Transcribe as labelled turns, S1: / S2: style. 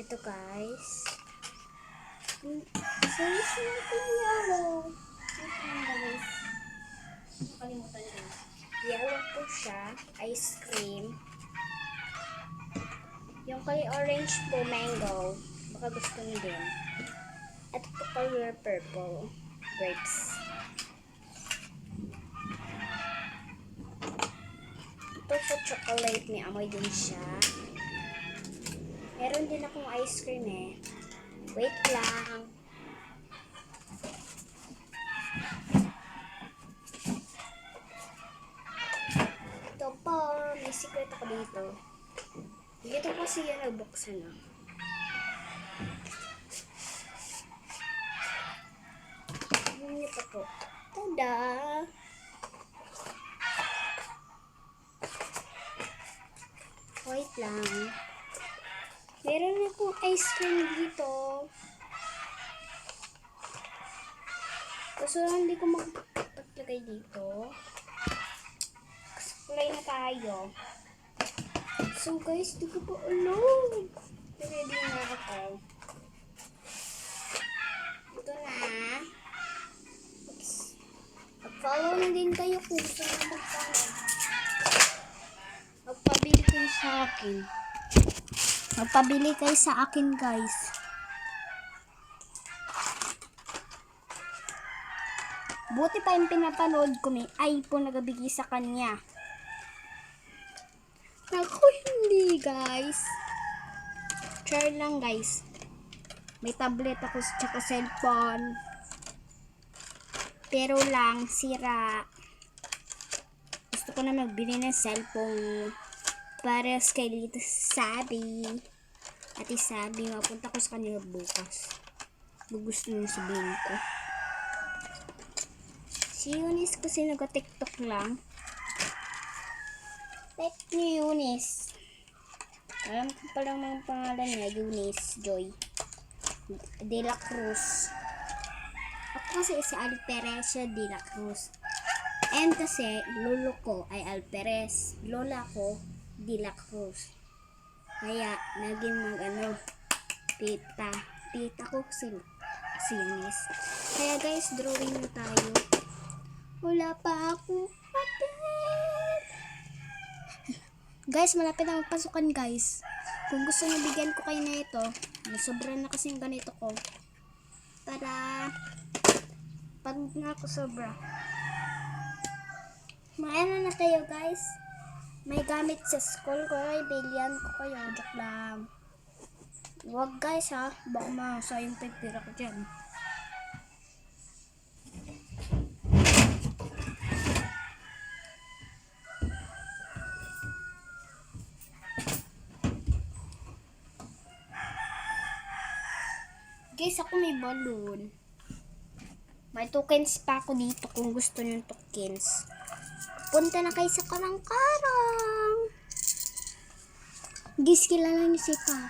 S1: dito, guys. Guys, yellow. Guys. Nakalimutan niyo. Yellow po siya. Ice cream. Yung kay orange po, mango. Baka gusto niyo din. At po color purple. Grapes. Ito po chocolate. May amoy din siya. Meron din akong ice cream eh. Wait lang. Ito po. May secret ako dito. Dito po siya nagbuksan na. Tignan niyo pa po. Tada! Wait lang. Meron akong ice cream dito. Kaso hindi ko magpaglagay dito. Kulay na tayo. So guys, di ko po alam. Ready na ako. Ito na. Mag-follow na din kayo kung gusto na mag-follow. Magpabili kayo sa akin. Magpabili kayo sa akin, guys. Buti pa yung pinapanood ko, may iPhone nagabigay sa kanya. Ako hindi, guys. Try lang, guys. May tablet ako tsaka cellphone. Pero lang, sira. Gusto ko na magbili ng cellphone. Para kay Lito Sabi. Ate Sabi, mapunta ko sa kanila bukas. Gusto nyo sabihin ko. Si Eunice kasi nag-tiktok lang. Like ni Eunice. Alam ko pa lang ang pangalan niya, Eunice Joy De La Cruz. Ako kasi si Alperecia De La Cruz. And kasi lolo ko ay Alperez. Lola ko De La Cruz. Kaya naging tita ko si Eunice. Kaya guys, drawing na tayo. Wala pa akong papel. Guys, malapit na magpasukan, guys. Kung gusto nyo, bigyan ko kayo na ito. Sobra na kasi yung ganito ko. Para pag na ako sobra. Maano na kayo, guys. May gamit sa school ko. Ay, bilyan ko kayo. Joke lang. Huwag, guys, ha. Baka masayang pagpira ko dyan. Guys, ako may balloon. May tokens pa ako dito kung gusto nyo tokens. Punta na kayo sa Karang-Karang. Guys, kilala niyo si Papa.